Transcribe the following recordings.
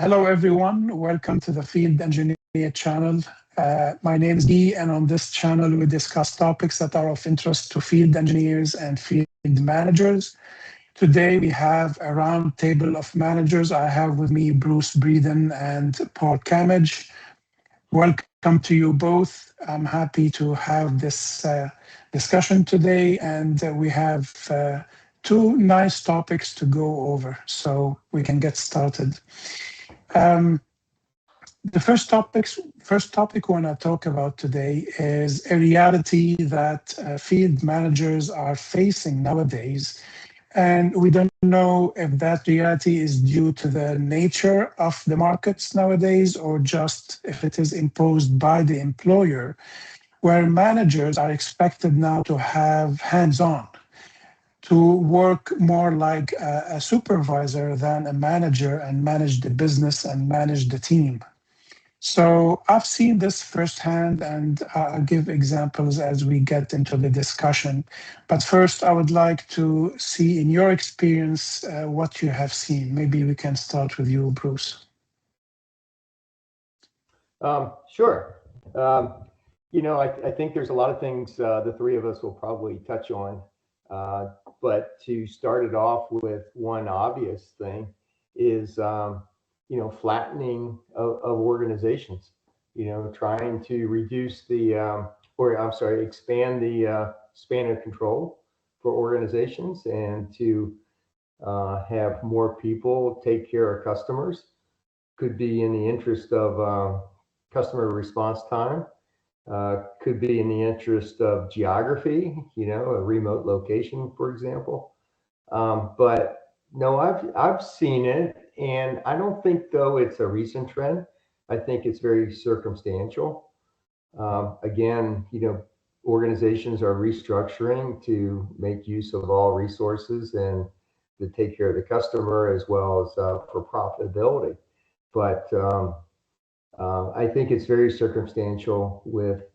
Hello, everyone. Welcome to the Field Engineer channel. My name is Guy, and on this channel, we discuss topics that are of interest to field engineers and field managers. Today, we have a round table of managers. I have with me Bruce Breeden and Paul Camidge. Welcome to you both. I'm happy to have this discussion today, and we have two nice topics to go over, so we can get started. The first topic we want to talk about today is a reality that field managers are facing nowadays. And we don't know if that reality is due to the nature of the markets nowadays or just if it is imposed by the employer, where managers are expected now to have hands-on, to work more like a supervisor than a manager and manage the business and manage the team. So I've seen this firsthand, and I'll give examples as we get into the discussion. But first, I would like to see in your experience what you have seen. Maybe we can start with you, Bruce. Sure. I think there's a lot of things the three of us will probably touch on. But to start it off with, one obvious thing is flattening of organizations, trying to reduce expand the span of control for organizations and to have more people take care of customers. Could be in the interest of customer response time, could be in the interest of geography, a remote location, for example. But no, I've seen it. And I don't think, though, it's a recent trend. I think it's very circumstantial. Again, organizations are restructuring to make use of all resources and to take care of the customer as well as for profitability. But I think it's very circumstantial with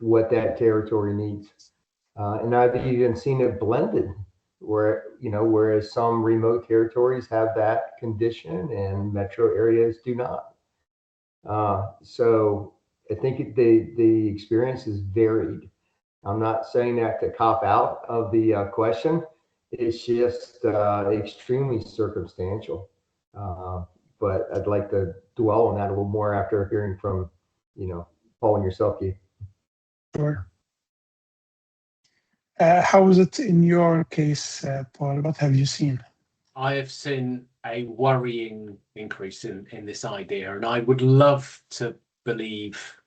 what that territory needs. And I've even seen it blended, whereas some remote territories have that condition and metro areas do not. So I think the experience is varied. I'm not saying that to cop out of the question. It's just extremely circumstantial. But I'd like to dwell on that a little more after hearing from, Paul and yourself, Keith. Sure. How is it in your case, Paul? What have you seen? I have seen a worrying increase in this idea, and I would love to believe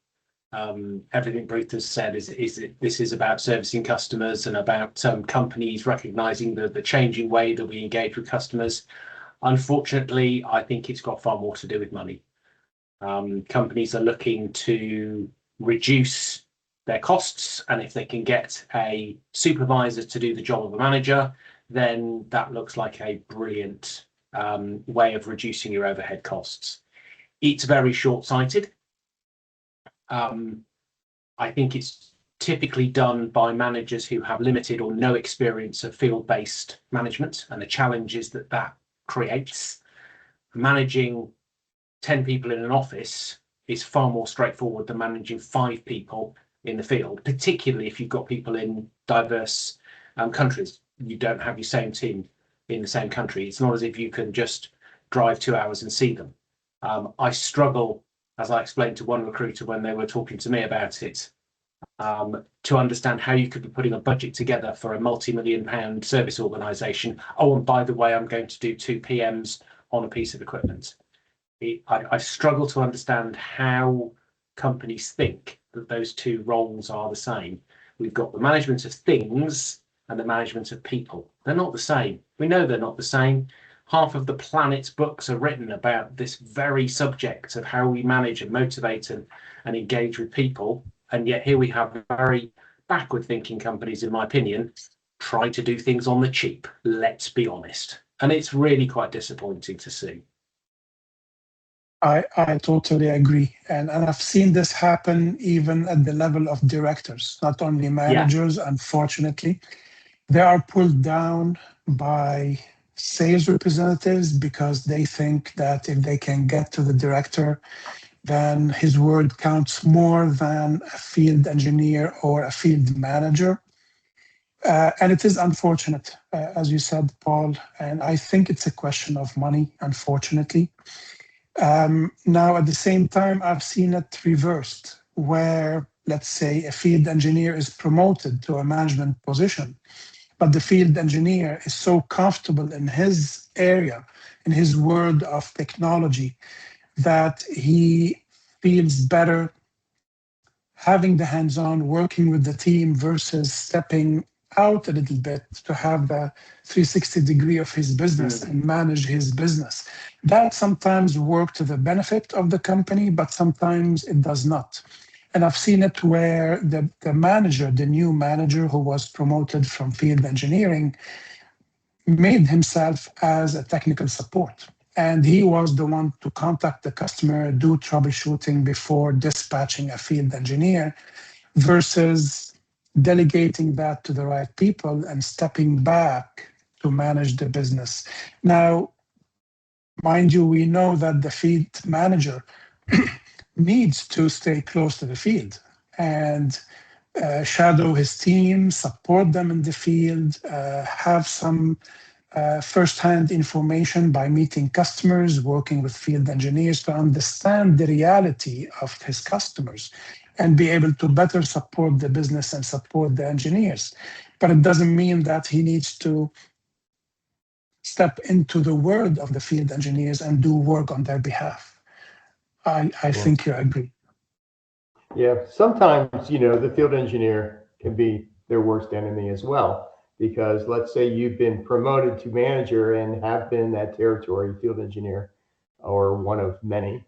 everything Bruce has said is this is about servicing customers and about companies recognizing the changing way that we engage with customers. Unfortunately, I think it's got far more to do with money. Companies are looking to reduce their costs, and if they can get a supervisor to do the job of a manager, then that looks like a brilliant way of reducing your overhead costs. It's very short-sighted. I think it's typically done by managers who have limited or no experience of field-based management and the challenges that creates. Managing 10 people in an office is far more straightforward than managing 5 people in the field, particularly if you've got people in diverse countries. You don't have your same team in the same country. It's not as if you can just drive 2 hours and see them. I struggle, as I explained to one recruiter when they were talking to me about it, to understand how you could be putting a budget together for a multi-million-pound service organisation. Oh, and by the way, I'm going to do 2 PMs on a piece of equipment. I struggle to understand how companies think that those two roles are the same. We've got the management of things and the management of people. They're not the same. We know they're not the same. Half of the planet's books are written about this very subject of how we manage and motivate and engage with people. And yet here we have very backward thinking companies, in my opinion, try to do things on the cheap. Let's be honest. And it's really quite disappointing to see. I totally agree. And I've seen this happen even at the level of directors, not only managers, unfortunately. They are pulled down by sales representatives because they think that if they can get to the director, then his word counts more than a field engineer or a field manager. And it is unfortunate, as you said, Paul, and I think it's a question of money, unfortunately. Now, at the same time, I've seen it reversed, where, let's say, a field engineer is promoted to a management position, but the field engineer is so comfortable in his area, in his world of technology, that he feels better having the hands-on, working with the team versus stepping out a little bit to have the 360 degree of his business and manage his business. That sometimes works to the benefit of the company, but sometimes it does not. And I've seen it where the manager, the new manager who was promoted from field engineering, made himself as a technical support. And he was the one to contact the customer, do troubleshooting before dispatching a field engineer, versus delegating that to the right people and stepping back to manage the business. Now, mind you, we know that the field manager needs to stay close to the field and shadow his team, support them in the field, have some first-hand information by meeting customers, working with field engineers to understand the reality of his customers and be able to better support the business and support the engineers. But it doesn't mean that he needs to step into the world of the field engineers and do work on their behalf. I think you agree. Yeah, sometimes, the field engineer can be their worst enemy as well, because let's say you've been promoted to manager and have been that territory field engineer or one of many,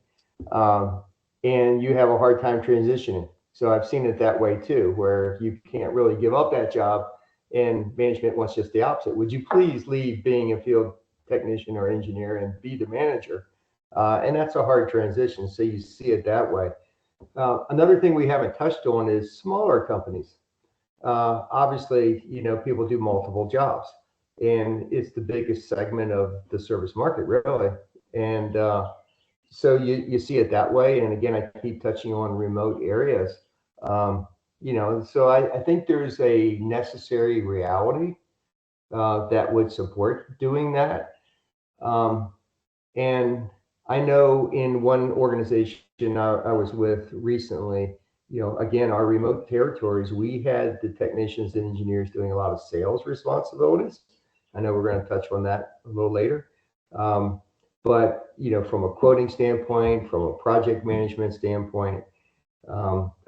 and you have a hard time transitioning. So I've seen it that way too, where you can't really give up that job and management wants just the opposite. Would you please leave being a field technician or engineer and be the manager? And that's a hard transition. So you see it that way. Another thing we haven't touched on is smaller companies. Obviously, people do multiple jobs, and it's the biggest segment of the service market, really. And so you see it that way. And again, I keep touching on remote areas. So I think there's a necessary reality that would support doing that. And I know in one organization I was with recently, again, our remote territories, we had the technicians and engineers doing a lot of sales responsibilities. I know we're going to touch on that a little later. But, from a quoting standpoint, from a project management standpoint,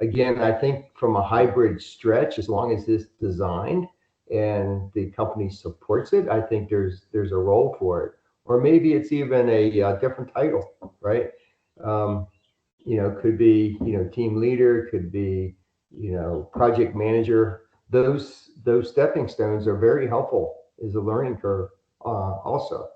again, I think from a hybrid stretch, as long as it's designed and the company supports it, I think there's a role for it. Or maybe it's even a different title, right? Could be, team leader, could be, project manager. Those stepping stones are very helpful as a learning curve also.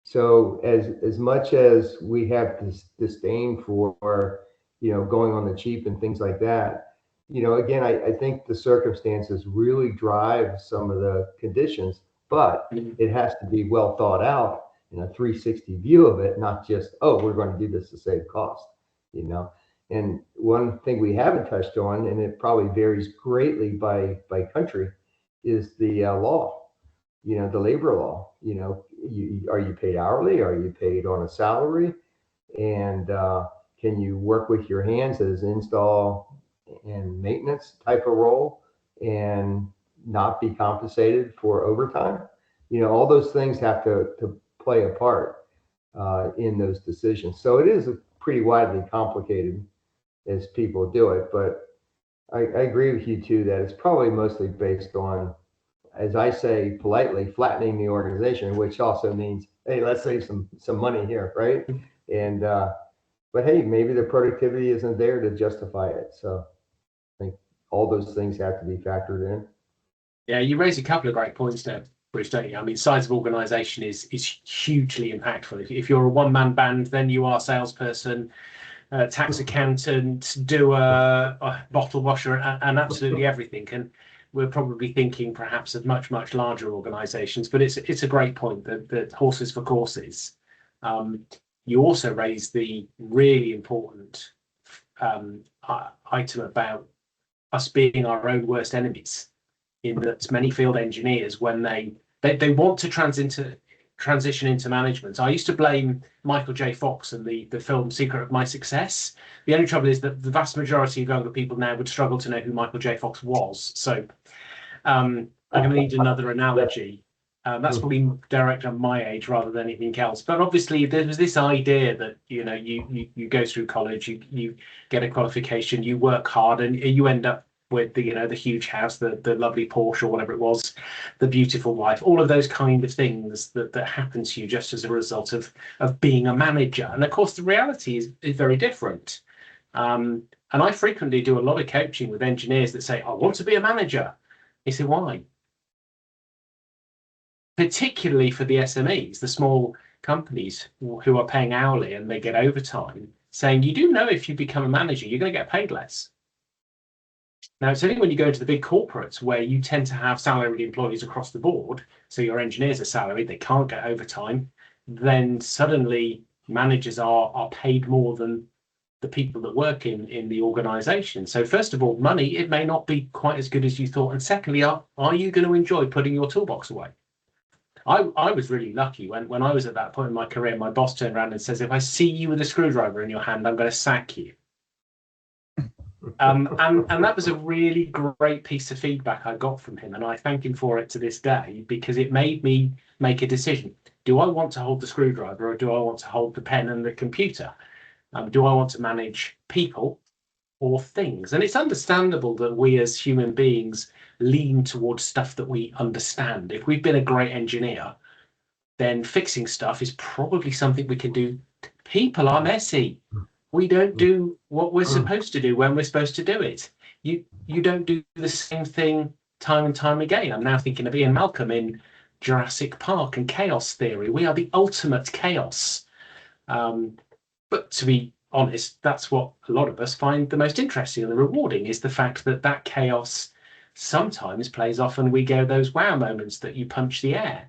So as much as we have this disdain for, going on the cheap and things like that, again, I think the circumstances really drive some of the conditions, but it has to be well thought out in a 360 view of it, not just, oh, we're going to do this to save cost, And one thing we haven't touched on, and it probably varies greatly by country, is the law, the labor law. Are you paid hourly? Are you paid on a salary? And can you work with your hands as install and maintenance type of role and not be compensated for overtime? All those things have to play a part in those decisions. So it is pretty widely complicated as people do it, but I agree with you too that it's probably mostly based on, as I say politely, flattening the organization, which also means, hey, let's save some money here, right? And but hey, maybe the productivity isn't there to justify it. So I think all those things have to be factored in. Yeah, you raised a couple of great points there, Bruce, don't you? I mean, size of organization is hugely impactful. If you're a one-man band, then you are salesperson, tax accountant, doer, bottle washer, and absolutely everything. And we're probably thinking perhaps of much, much larger organizations, but it's a great point that horses for courses. You also raised the really important item about us being our own worst enemies, in that many field engineers, when they want to transition into management. I used to blame Michael J. Fox and the film Secret of My Success. The only trouble is that the vast majority of younger people now would struggle to know who Michael J. Fox was. So I'm going to need another analogy. That's probably directed on my age rather than anything else. But obviously there was this idea that, you know, you go through college, you get a qualification, you work hard, and you end up with the, you know, the huge house, the lovely Porsche or whatever it was, the beautiful wife, all of those kind of things that happen to you just as a result of being a manager. And of course, the reality is very different. And I frequently do a lot of coaching with engineers that say, I want to be a manager. You say, why? Particularly for the SMEs, the small companies who are paying hourly and they get overtime, saying, you do know if you become a manager, you're going to get paid less. Now, it's only when you go into the big corporates where you tend to have salaried employees across the board, so your engineers are salaried, they can't get overtime, then suddenly managers are paid more than the people that work in the organization. So first of all, money, it may not be quite as good as you thought. And secondly, are you going to enjoy putting your toolbox away? I was really lucky when I was at that point in my career, my boss turned around and says, if I see you with a screwdriver in your hand, I'm going to sack you. And that was a really great piece of feedback I got from him. And I thank him for it to this day, because it made me make a decision. Do I want to hold the screwdriver, or do I want to hold the pen and the computer? Do I want to manage people or things? And it's understandable that we as human beings lean towards stuff that we understand. If we've been a great engineer, then fixing stuff is probably something we can do. People are messy. We don't do what we're supposed to do when we're supposed to do it. You don't do the same thing time and time again. I'm now thinking of Ian Malcolm in Jurassic Park and chaos theory. We are the ultimate chaos. But to be honest, that's what a lot of us find the most interesting and rewarding, is the fact that chaos sometimes plays off and we go those wow moments that you punch the air.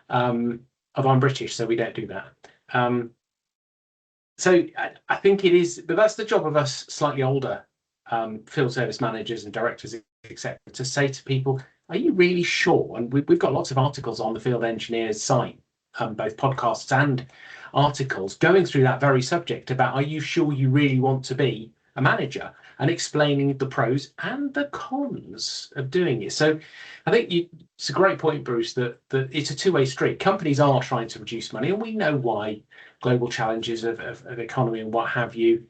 I'm British, so we don't do that. So I think it is, but that's the job of us slightly older field service managers and directors, etc., to say to people, are you really sure? And we've got lots of articles on the Field Engineers site, both podcasts and articles, going through that very subject about, are you sure you really want to be a manager, and explaining the pros and the cons of doing it. So I think it's a great point, Bruce, that it's a two-way street. Companies are trying to reduce money, and we know why, global challenges of economy and what have you.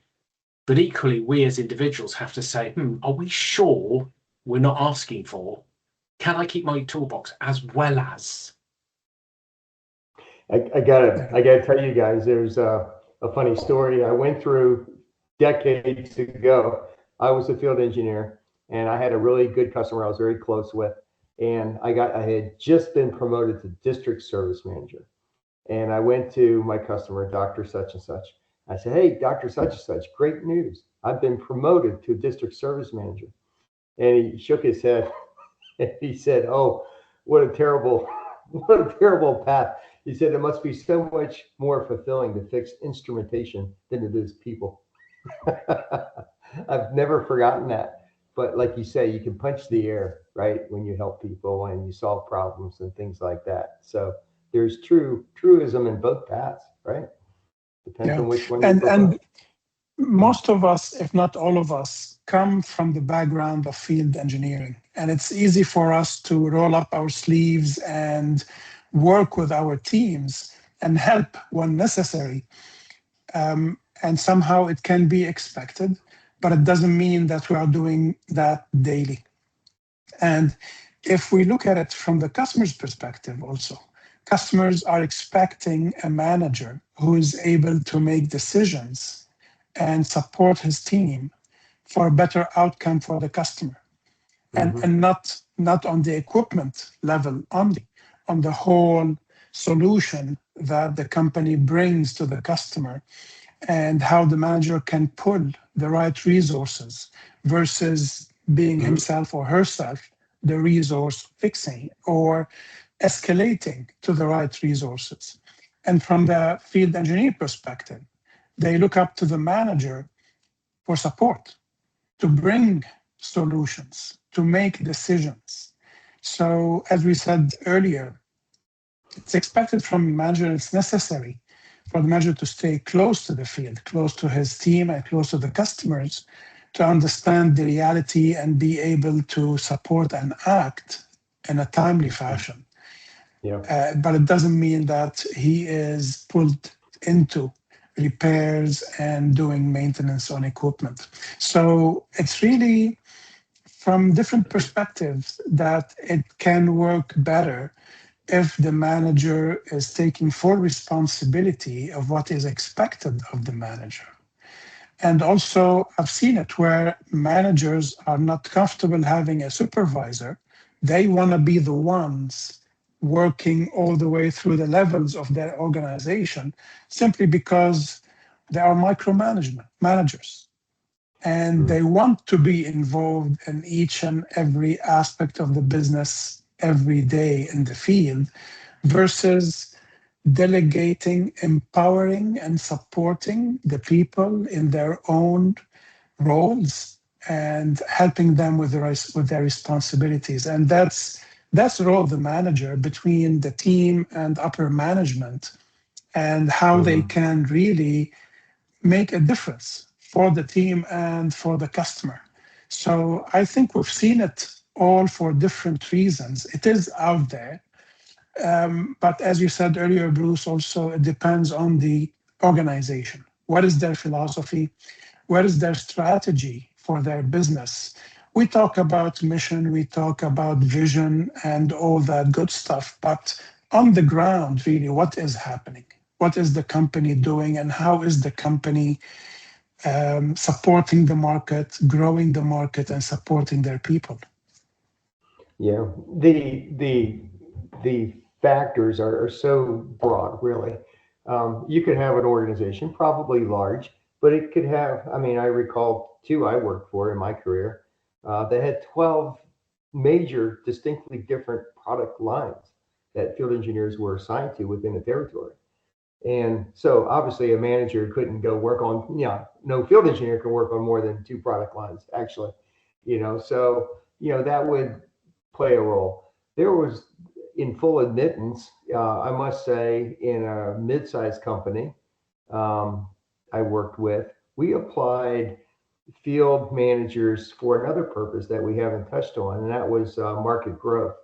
But equally, we as individuals have to say, are we sure we're not asking for, can I keep my toolbox as well as? I gotta tell you guys, there's a funny story I went through decades ago. I was a field engineer, and I had a really good customer I was very close with, and I had just been promoted to district service manager. And I went to my customer, Dr. Such and Such. I said, hey, Dr. Such and Such, great news. I've been promoted to district service manager. And he shook his head and he said, oh, what a terrible path. He said, it must be so much more fulfilling to fix instrumentation than it is people. I've never forgotten that. But like you say, you can punch the air, right, when you help people and you solve problems and things like that. So there's truism in both paths, right? Depends on which one. And most of us, if not all of us, come from the background of field engineering, and it's easy for us to roll up our sleeves and work with our teams and help when necessary. And somehow it can be expected, but it doesn't mean that we are doing that daily. And if we look at it from the customer's perspective also, customers are expecting a manager who is able to make decisions and support his team for a better outcome for the customer. And not on the equipment level only, on the whole solution that the company brings to the customer, and how the manager can pull the right resources versus being himself or herself the resource fixing or escalating to the right resources. And from the field engineer perspective, they look up to the manager for support, to bring solutions, to make decisions. So as we said earlier, it's expected from the manager, it's necessary for the manager to stay close to the field, close to his team and close to the customers to understand the reality and be able to support and act in a timely fashion. Yeah. But it doesn't mean that he is pulled into repairs and doing maintenance on equipment. So it's really from different perspectives that it can work better if the manager is taking full responsibility of what is expected of the manager. And also, I've seen it where managers are not comfortable having a supervisor. They want to be the ones working all the way through the levels of their organization simply because they are micromanagement managers. And they want to be involved in each and every aspect of the business every day in the field versus delegating, empowering, and supporting the people in their own roles and helping them with their responsibilities. And that's the role of the manager between the team and upper management and how they can really make a difference for the team and for the customer. So I think we've seen it all for different reasons. It is out there. But as you said earlier, Bruce, also it depends on the organization. What is their philosophy? What is their strategy for their business? We talk about mission, we talk about vision and all that good stuff, but on the ground, really, what is happening? What is the company doing and how is the company supporting the market, growing the market and supporting their people? Yeah, the factors are so broad, really. You could have an organization, probably large, but it could have, I mean, I recall two I worked for in my career that had 12 major, distinctly different product lines that field engineers were assigned to within a territory. And so obviously a manager couldn't go work on, no field engineer can work on more than two product lines, actually, so, that would play a role. There was, in full admittance, I must say, in a mid-sized company I worked with, we applied field managers for another purpose that we haven't touched on, and that was market growth.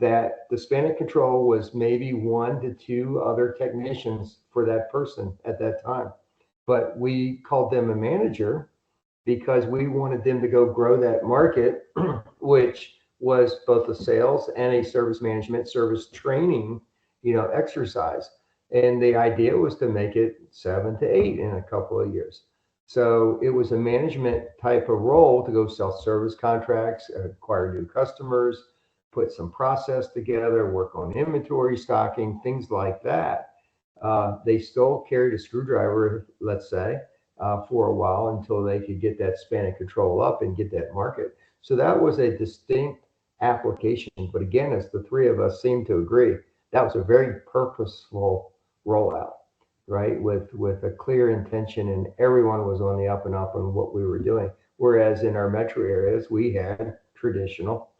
That the span of control was maybe 1 to 2 other technicians for that person at that time. But we called them a manager because we wanted them to go grow that market, which was both a sales and a service management, service training, exercise. And the idea was to make it 7 to 8 in a couple of years. So it was a management type of role to go sell service contracts, acquire new customers, put some process together, work on inventory stocking, things like that. They still carried a screwdriver, let's say, for a while until they could get that span of control up and get that market. So that was a distinct application. But again, as the three of us seem to agree, that was a very purposeful rollout, right? With a clear intention, and everyone was on the up and up on what we were doing. Whereas in our metro areas, we had traditional,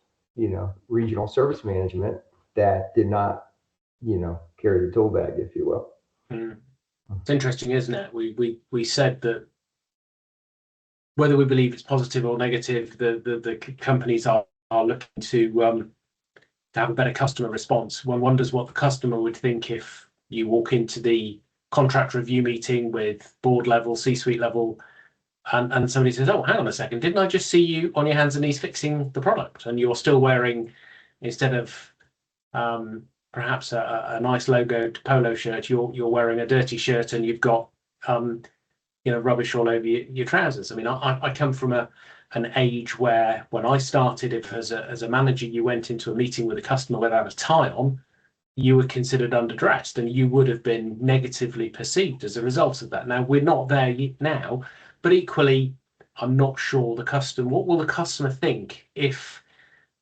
regional service management that did not, carry the tool bag, if you will. It's interesting, isn't it? We said that whether we believe it's positive or negative, the companies are looking to have a better customer response. One wonders what the customer would think if you walk into the contract review meeting with board level, C-suite level, and somebody says, "Oh, hang on a second, didn't I just see you on your hands and knees fixing the product? And you're still wearing, instead of perhaps a nice logoed polo shirt, you're wearing a dirty shirt and you've got rubbish all over your trousers." I mean, I come from an age where when I started, if as a manager you went into a meeting with a customer without a tie on, you were considered underdressed and you would have been negatively perceived as a result of that. Now, we're not there now, but equally, I'm not sure what will the customer think if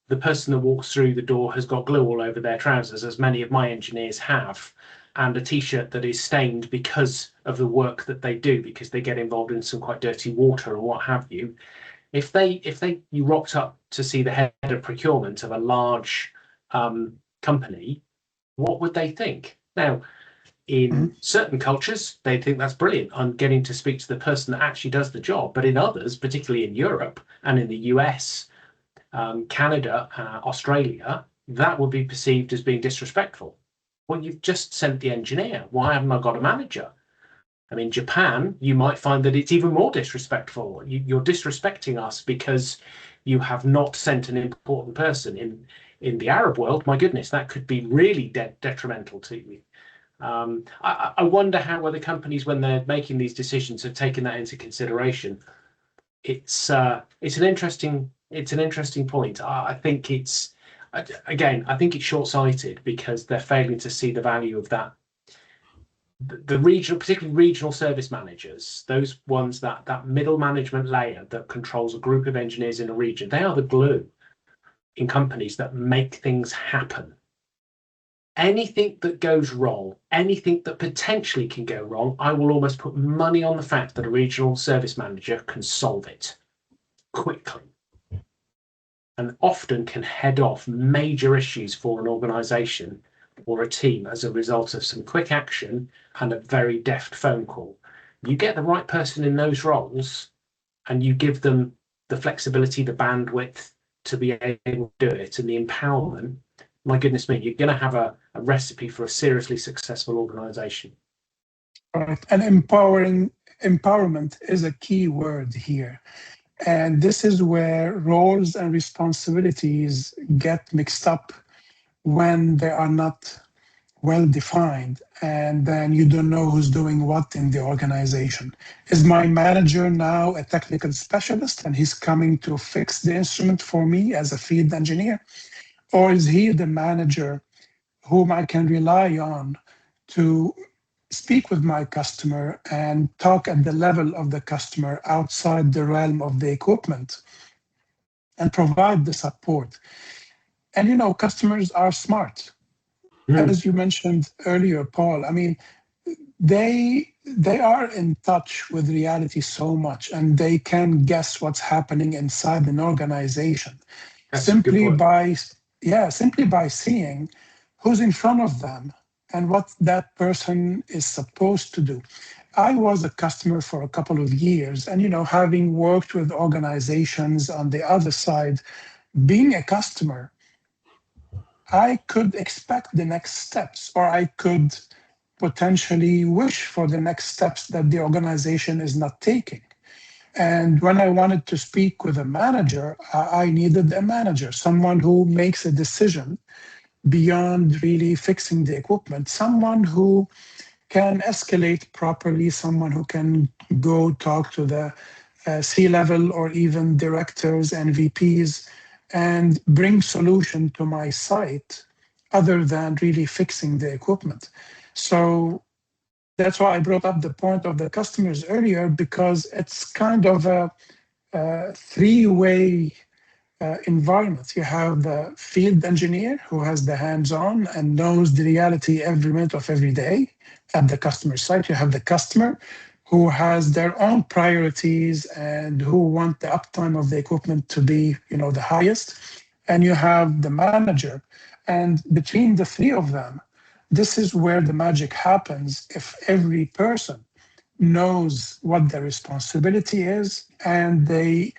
the person that walks through the door has got glue all over their trousers, as many of my engineers have, and a t-shirt that is stained because of the work that they do, because they get involved in some quite dirty water or what have you. If you rocked up to see the head of procurement of a large company, what would they think? Now, in certain cultures, they think that's brilliant. I'm getting to speak to the person that actually does the job. But in others, particularly in Europe and in the US, Canada, Australia, that would be perceived as being disrespectful. Well, you've just sent the engineer. Why haven't I got a manager? I mean, Japan, you might find that it's even more disrespectful. You're disrespecting us because you have not sent an important person. In the Arab world, my goodness, that could be really detrimental to you. I wonder how other companies, when they're making these decisions, have taken that into consideration. It's an interesting point. I think it's short-sighted because they're failing to see the value of that. The regional, particularly regional service managers, those ones that middle management layer that controls a group of engineers in a region, they are the glue in companies that make things happen. Anything that goes wrong, anything that potentially can go wrong, I will almost put money on the fact that a regional service manager can solve it quickly and often can head off major issues for an organization or a team as a result of some quick action and a very deft phone call. You get the right person in those roles and you give them the flexibility, the bandwidth to be able to do it, and the empowerment, my goodness me, you're going to have a recipe for a seriously successful organization. Right. And empowerment is a key word here. And this is where roles and responsibilities get mixed up when they are not well defined, and then you don't know who's doing what in the organization. Is my manager now a technical specialist and he's coming to fix the instrument for me as a field engineer? Or is he the manager whom I can rely on to speak with my customer and talk at the level of the customer outside the realm of the equipment and provide the support? And customers are smart. As you mentioned earlier, Paul, I mean, they are in touch with reality so much, and they can guess what's happening inside an organization simply by seeing who's in front of them and what that person is supposed to do. I was a customer for a couple of years, and having worked with organizations on the other side, being a customer, I could expect the next steps, or I could potentially wish for the next steps that the organization is not taking. And when I wanted to speak with a manager, I needed a manager, someone who makes a decision beyond really fixing the equipment, someone who can escalate properly, someone who can go talk to the C-level or even directors and VPs and bring solution to my site other than really fixing the equipment. So that's why I brought up the point of the customers earlier, because it's kind of a three-way environment. You have the field engineer who has the hands-on and knows the reality every minute of every day at the customer site. You have the customer who has their own priorities and who want the uptime of the equipment to be, the highest. And you have the manager. And between the three of them, this is where the magic happens if every person knows what their responsibility is and they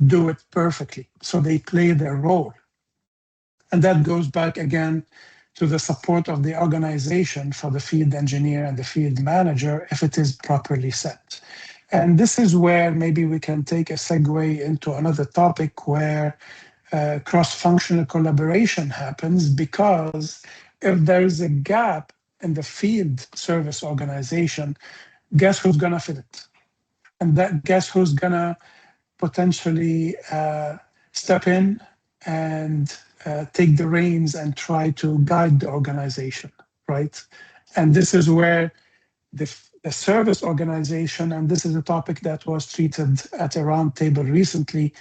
do it perfectly. So they play their role. And that goes back again to the support of the organization for the field engineer and the field manager if it is properly set. And this is where maybe we can take a segue into another topic where cross-functional collaboration happens, because if there is a gap in the field service organization, guess who's going to fill it? And that guess who's going to potentially step in and take the reins and try to guide the organization, right? And this is where the the service organization, and this is a topic that was treated at a roundtable recently,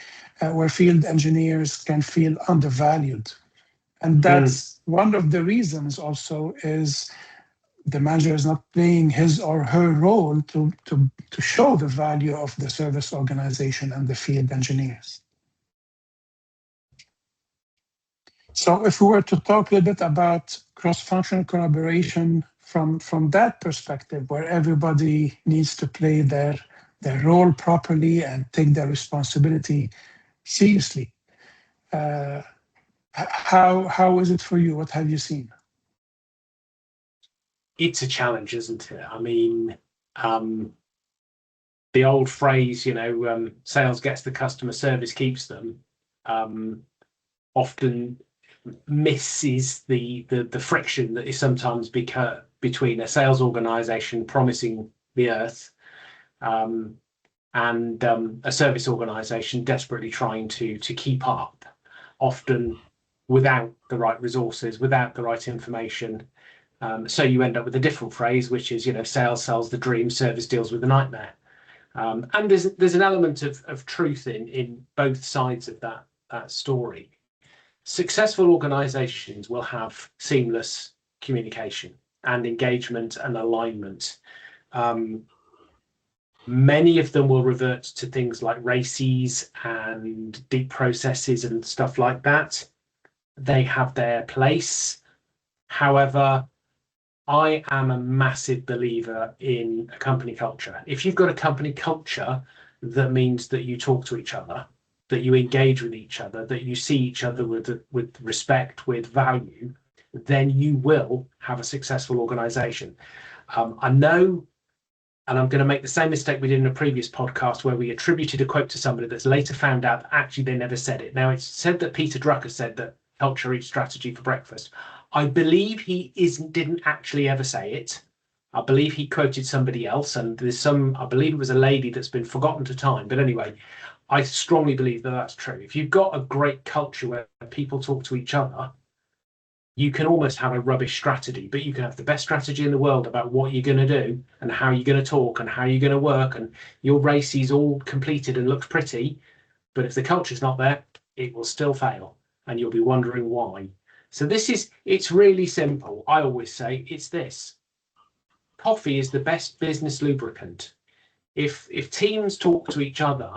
where field engineers can feel undervalued. And that's one of the reasons also is the manager is not playing his or her role to show the value of the service organization and the field engineers. So if we were to talk a little bit about cross-functional collaboration from that perspective, where everybody needs to play their role properly and take their responsibility seriously, how is it for you? What have you seen? It's a challenge, isn't it? I mean, the old phrase, sales gets the customer, service keeps them, often misses the friction that is sometimes between a sales organization promising the earth and a service organization desperately trying to keep up, often without the right resources, without the right information. So you end up with a different phrase, which is, sales sells the dream, service deals with the nightmare. And there's an element of truth in both sides of that story. Successful organizations will have seamless communication and engagement and alignment. Many of them will revert to things like RACEs and deep processes and stuff like that. They have their place. However, I am a massive believer in a company culture. If you've got a company culture, that means that you talk to each other, that you engage with each other, that you see each other with respect, with value, then you will have a successful organization. I know, and I'm going to make the same mistake we did in a previous podcast where we attributed a quote to somebody that's later found out that actually they never said it. Now, it's said that Peter Drucker said that culture eats strategy for breakfast. I believe he didn't actually ever say it. I believe he quoted somebody else, and I believe it was a lady that's been forgotten to time. But anyway, I strongly believe that that's true. If you've got a great culture where people talk to each other, you can almost have a rubbish strategy, but you can have the best strategy in the world about what you're going to do and how you're going to talk and how you're going to work, and your race is all completed and looks pretty. But if the culture's not there, it will still fail, and you'll be wondering why. So it's really simple. I always say it's this. Coffee is the best business lubricant. If teams talk to each other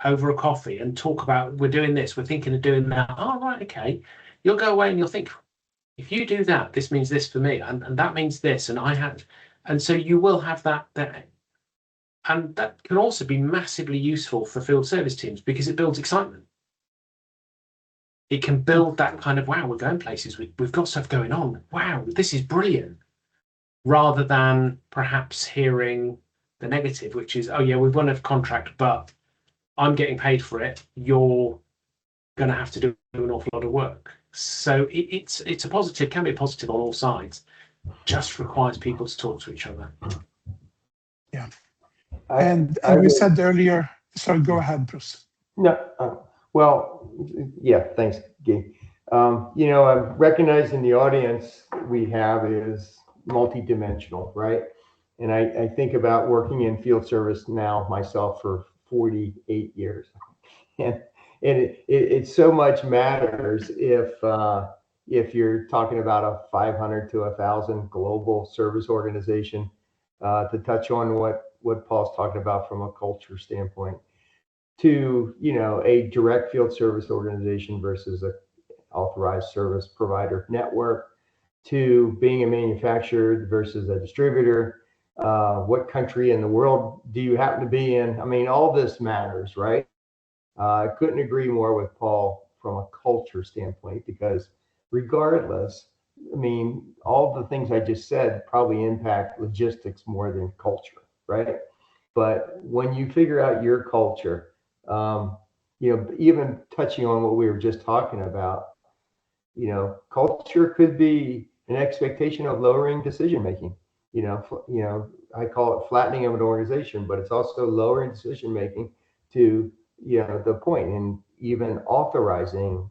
over a coffee and talk about, we're doing this, we're thinking of doing that. Oh, right, okay. You'll go away and you'll think, if you do that, this means this for me, and that means this, and so you will have that. And that can also be massively useful for field service teams because it builds excitement. It can build that kind of, wow, we're going places, we've got stuff going on. Wow, this is brilliant. Rather than perhaps hearing the negative, which is, oh yeah, we've won a contract, but I'm getting paid for it. You're going to have to do an awful lot of work. So it's a positive, can be a positive on all sides. Just requires people to talk to each other. Yeah. And we said earlier, sorry, go ahead, Bruce. No, well, yeah, thanks, Guy. I'm recognizing the audience we have is multidimensional, right? And I think about working in field service now myself for 48 years. And it so much matters if you're talking about a 500 to 1,000 global service organization, to touch on what Paul's talking about from a culture standpoint, to a direct field service organization versus a authorized service provider network, to being a manufacturer versus a distributor. What country in the world do you happen to be in? I mean, all this matters, right? I couldn't agree more with Paul from a culture standpoint, because regardless, I mean, all the things I just said probably impact logistics more than culture, right? But when you figure out your culture, even touching on what we were just talking about, culture could be an expectation of lowering decision making. I call it flattening of an organization, but it's also lowering decision making to the point, and even authorizing,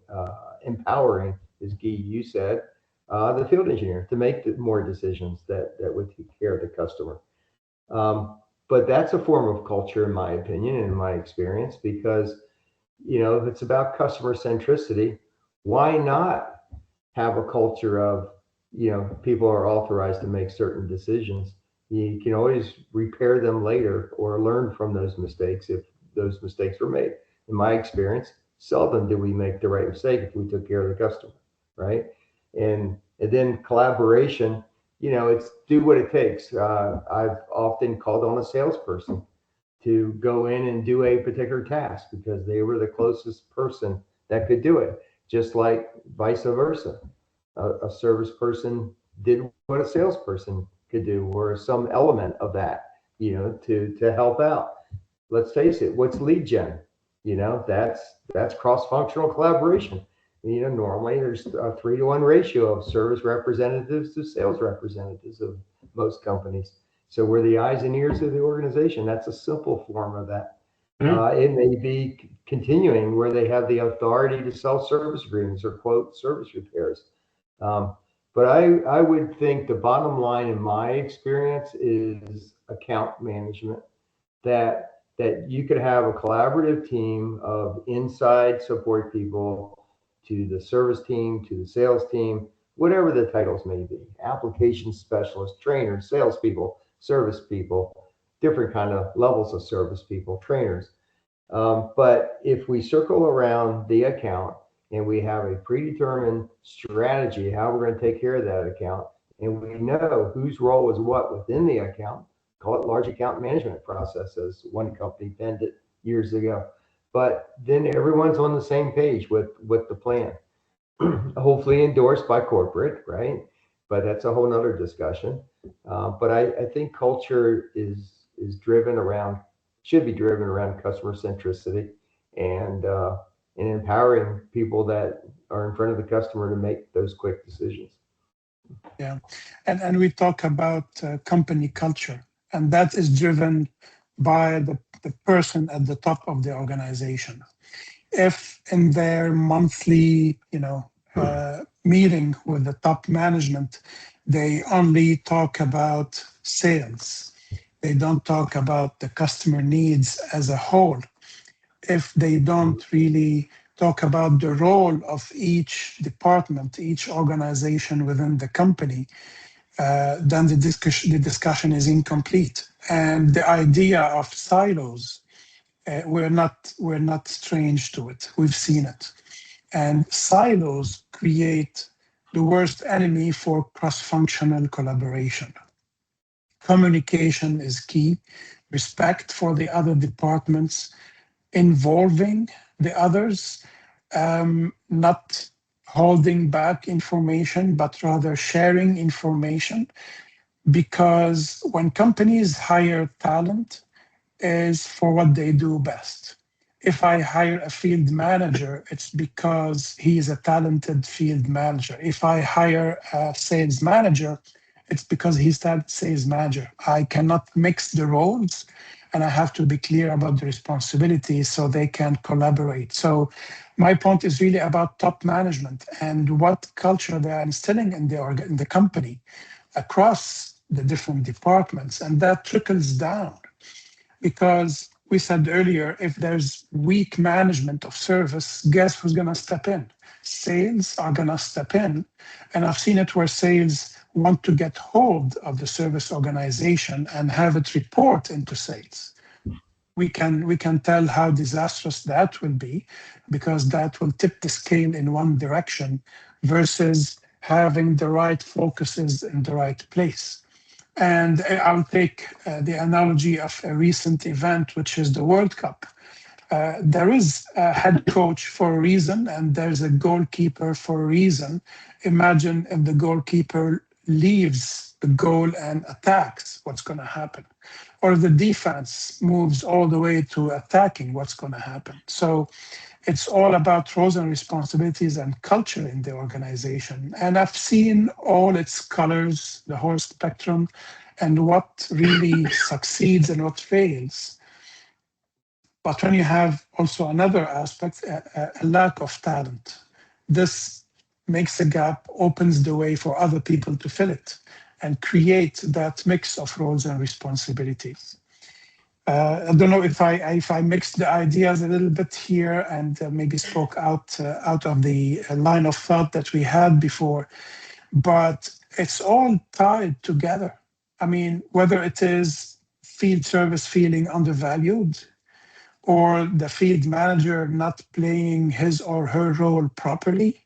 empowering, as Guy, you said, the field engineer to make more decisions that would take care of the customer. But that's a form of culture, in my opinion, and in my experience, because if it's about customer centricity, why not have a culture of, people are authorized to make certain decisions. You can always repair them later or learn from those mistakes if those mistakes were made. In my experience, seldom did we make the right mistake if we took care of the customer, right? And then collaboration, it's do what it takes. I've often called on a salesperson to go in and do a particular task because they were the closest person that could do it, just like vice versa. A service person did what a salesperson could do, or some element of that, to help out. Let's face it, what's lead gen? That's cross-functional collaboration. Normally there's a 3-to-1 ratio of service representatives to sales representatives of most companies. So we're the eyes and ears of the organization. That's a simple form of that. It may be continuing where they have the authority to sell service agreements or quote service repairs. But I would think the bottom line in my experience is account management, that you could have a collaborative team of inside support people to the service team, to the sales team, whatever the titles may be, application specialists, trainers, salespeople, service people, different kind of levels of service people, trainers. But if we circle around the account and we have a predetermined strategy, how we're going to take care of that account, and we know whose role is what within the account, call it large account management process, as one company penned it years ago. But then everyone's on the same page with the plan, hopefully endorsed by corporate, right? But that's a whole nother discussion. But I think culture is driven around, should be driven around customer centricity and empowering people that are in front of the customer to make those quick decisions. Yeah, and we talk about company culture, and that is driven by the person at the top of the organization. If in their monthly, meeting with the top management, they only talk about sales, they don't talk about the customer needs as a whole. If they don't really talk about the role of each department, each organization within the company, then the discussion is incomplete. And the idea of silos, we're not strange to it. We've seen it. And silos create the worst enemy for cross-functional collaboration. Communication is key, respect for the other departments, involving the others, not holding back information, but rather sharing information. Because when companies hire talent, is for what they do best. If I hire a field manager, it's because he is a talented field manager. If I hire a sales manager, it's because he's a sales manager. I cannot mix the roles, and I have to be clear about the responsibilities so they can collaborate. So my point is really about top management and what culture they are instilling in the company across the different departments, and that trickles down. Because we said earlier, if there's weak management of service, guess who's going to step in? Sales are going to step in. And I've seen it where sales want to get hold of the service organization and have it report into sales. We can tell how disastrous that will be, because that will tip the scale in one direction versus having the right focuses in the right place. And I'll take the analogy of a recent event, which is the World Cup. There is a head coach for a reason, and there's a goalkeeper for a reason. Imagine if the goalkeeper leaves the goal and attacks, what's going to happen? Or the defense moves all the way to attacking, what's going to happen? So it's all about roles and responsibilities and culture in the organization. And I've seen all its colors, the whole spectrum, and what really succeeds and what fails. But when you have also another aspect, a lack of talent, this makes a gap, opens the way for other people to fill it. and create that mix of roles and responsibilities. I don't know if I mixed the ideas a little bit here and maybe spoke out of the line of thought that we had before, but it's all tied together. I mean, whether it is field service feeling undervalued, or the field manager not playing his or her role properly,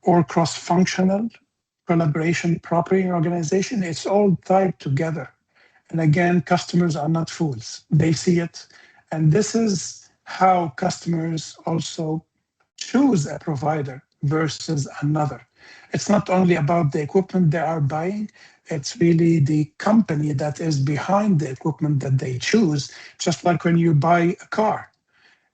or cross-functional collaboration properly in organization, it's all tied together. And again, customers are not fools. They see it. And this is how customers also choose a provider versus another. It's not only about the equipment they are buying, it's really the company that is behind the equipment that they choose. Just like when you buy a car,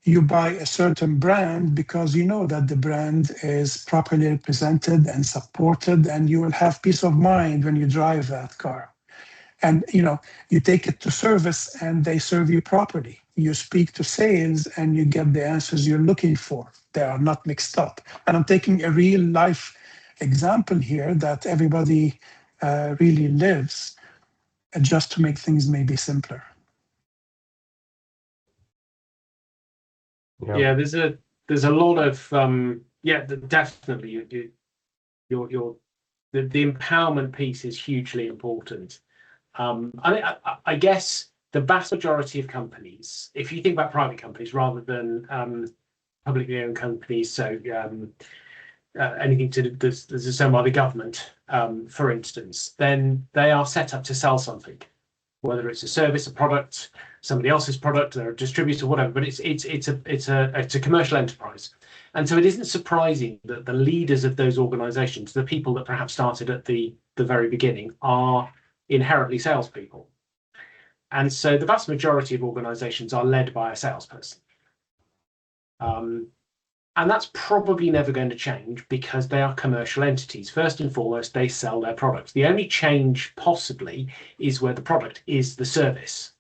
you buy a certain brand because you know that the brand is properly represented and supported, and you will have peace of mind when you drive that car. And you take it to service and they serve you properly. You speak to sales and you get the answers you're looking for. They are not mixed up. And I'm taking a real life example here that everybody really lives, just to make things maybe simpler. Yeah, there's a lot of definitely the empowerment piece is hugely important. I guess the vast majority of companies, if you think about private companies rather than publicly owned companies, so anything to do that's done by the government, for instance, then they are set up to sell something, whether it's a service, a product, somebody else's product, or a distributor, whatever. But it's a commercial enterprise, and so it isn't surprising that the leaders of those organisations, the people that perhaps started at the very beginning, are inherently salespeople. And so the vast majority of organisations are led by a salesperson. And that's probably never going to change because they are commercial entities. First and foremost, they sell their products. The only change possibly is where the product is the service.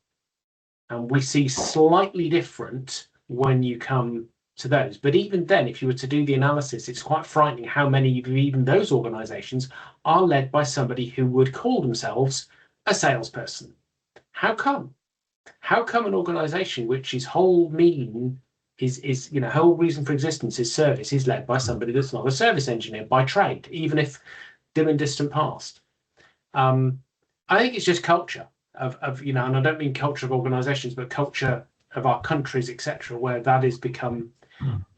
And we see slightly different when you come to those. But even then, if you were to do the analysis, it's quite frightening how many of even those organizations are led by somebody who would call themselves a salesperson. How come? How come an organization which whole meaning is whole reason for existence is service is led by somebody that's not a service engineer by trade, even if dim and distant past? I think it's just culture of and I don't mean culture of organizations, but culture of our countries, etc., where that has become.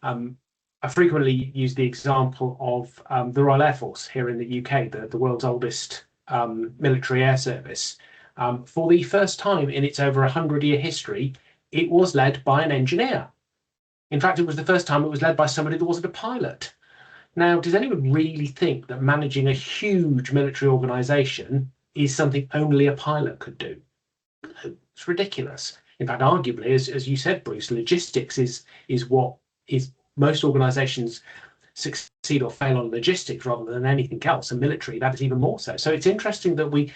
I frequently use the example of the Royal Air Force here in the UK, the world's oldest military air service. For the first time in its over 100-year history, it was led by an engineer. In fact, it was the first time it was led by somebody that wasn't a pilot. Now, does anyone really think that managing a huge military organisation is something only a pilot could do? No, it's ridiculous. In fact, arguably, as you said, Bruce, logistics is what is most organisations succeed or fail on logistics rather than anything else, and military, that is even more so. So it's interesting that we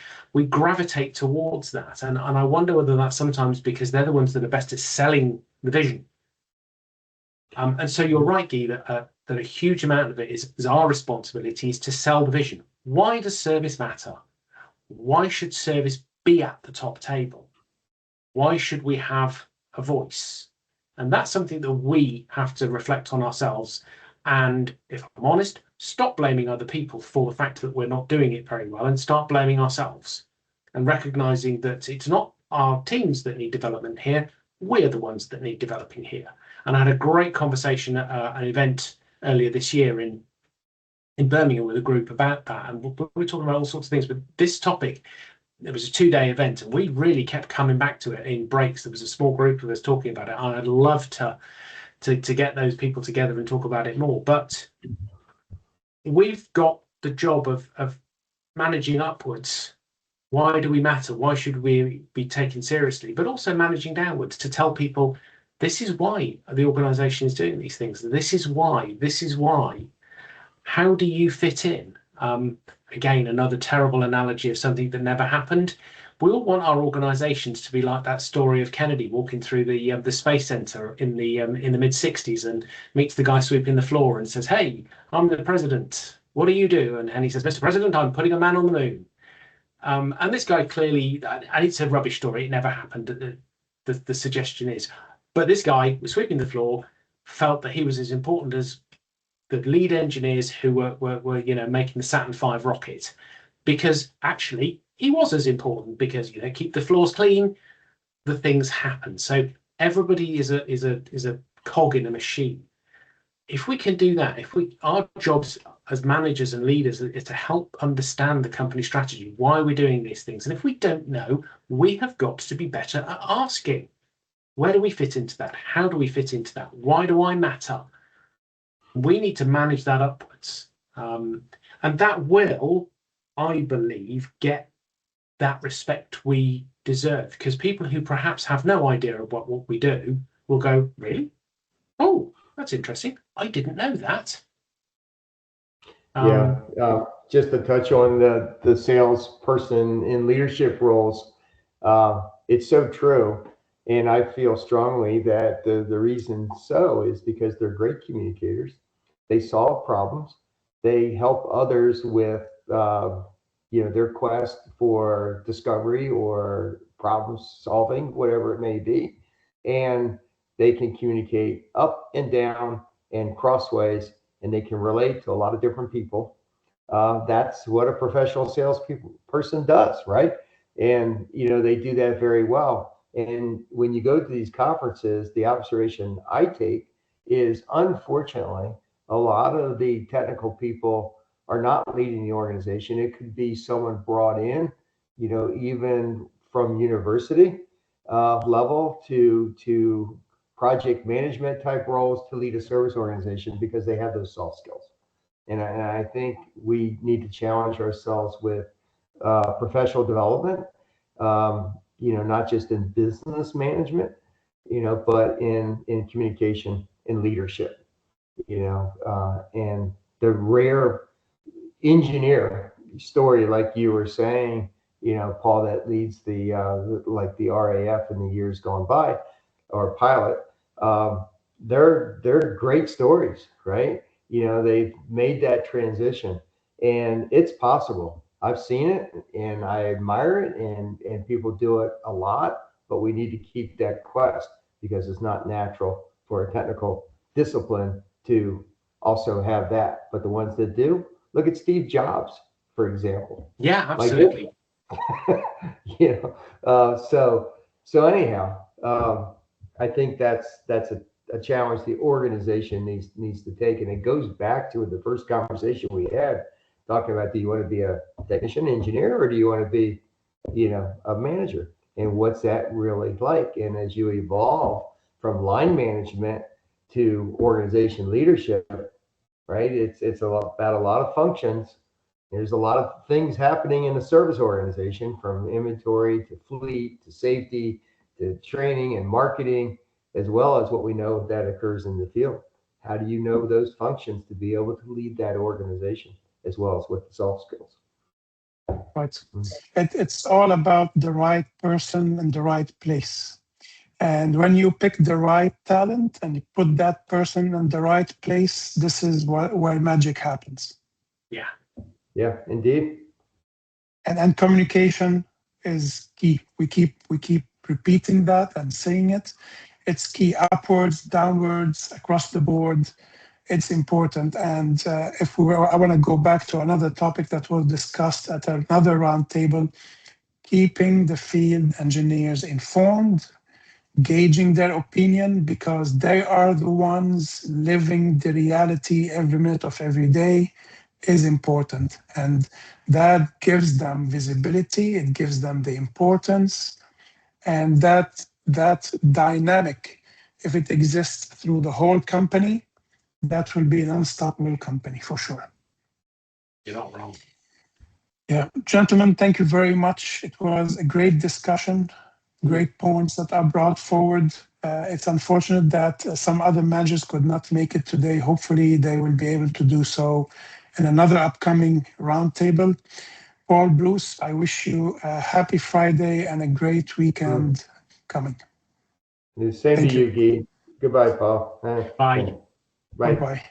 gravitate towards that, and I wonder whether that's sometimes because they're the ones that are best at selling the vision. And so you're right, Guy, that a huge amount of it is our responsibility is to sell the vision. Why does service matter? Why should service be at the top table? Why should we have a voice? And that's something that we have to reflect on ourselves. And if I'm honest, stop blaming other people for the fact that we're not doing it very well and start blaming ourselves and recognizing that it's not our teams that need development here. We're the ones that need developing here. And I had a great conversation at an event earlier this year in Birmingham with a group about that. And we're talking about all sorts of things, but this topic, it was a 2-day event and we really kept coming back to it in breaks. There was a small group of us talking about it. And I'd love to get those people together and talk about it more. But we've got the job of managing upwards. Why do we matter? Why should we be taken seriously? But also managing downwards to tell people, this is why the organisation is doing these things. This is why. This is why. How do you fit in? Again, another terrible analogy of something that never happened. We all want our organisations to be like that story of Kennedy walking through the Space Centre in the mid-60s and meets the guy sweeping the floor and says, "Hey, I'm the president. What do you do?" And he says, "Mr. President, I'm putting a man on the moon." And this guy clearly, and it's a rubbish story, it never happened, the suggestion is, but this guy was sweeping the floor, felt that he was as important as the lead engineers who were making the Saturn V rocket, because actually he was as important, because keep the floors clean, the things happen. So everybody is a cog in a machine. If we can do that, our jobs as managers and leaders is to help understand the company strategy, why we're doing these things. And if we don't know, we have got to be better at asking, where do we fit into that? How do we fit into that? Why do I matter? We need to manage that upwards. And that will, I believe, get that respect we deserve, because people who perhaps have no idea about what we do will go, really? Oh, that's interesting. I didn't know that. Just to touch on the salesperson in leadership roles, it's so true. And I feel strongly that the reason so is because they're great communicators. They solve problems. They help others with their quest for discovery or problem solving, whatever it may be. And they can communicate up and down and crossways, and they can relate to a lot of different people. That's what a professional person does, right? And they do that very well. And when you go to these conferences, the observation I take is, unfortunately, a lot of the technical people are not leading the organization. It could be someone brought in, even from university level to project management type roles to lead a service organization, because they have those soft skills. And I think we need to challenge ourselves with professional development, not just in business management, but in communication and leadership, and the rare engineer story, like you were saying, Paul, that leads the RAF in the years gone by, or pilot, they're great stories, right? They've made that transition, and it's possible. I've seen it and I admire it, and people do it a lot, but we need to keep that quest, because it's not natural for a technical discipline to also have that. But the ones that do, look at Steve Jobs, for example. Yeah, absolutely. So anyhow, I think that's a challenge the organization needs to take. And it goes back to the first conversation we had, talking about, do you want to be a technician, engineer, or do you want to be, a manager? And what's that really like? And as you evolve from line management to organization leadership, right? It's about a lot of functions. There's a lot of things happening in a service organization, from inventory to fleet to safety to training and marketing, as well as what we know that occurs in the field. How do you know those functions to be able to lead that organization, as well as with the soft skills? Right. It's all about the right person in the right place. And when you pick the right talent and you put that person in the right place, this is where magic happens. Yeah. Yeah, indeed. And communication is key. We keep repeating that and saying it. It's key, upwards, downwards, across the board. It's important. And I want to go back to another topic that was discussed at another roundtable: keeping the field engineers informed, gauging their opinion, because they are the ones living the reality every minute of every day, is important. And that gives them visibility, it gives them the importance, and that dynamic, if it exists through the whole company, that will be an unstoppable company for sure. You're not wrong. Yeah, gentlemen, thank you very much. It was a great discussion, great points that are brought forward. It's unfortunate that some other managers could not make it today. Hopefully they will be able to do so in another upcoming roundtable. Paul, Bruce, I wish you a happy Friday and a great weekend coming. The same to you, Guy. Goodbye, Paul. Bye. Bye. Bye-bye.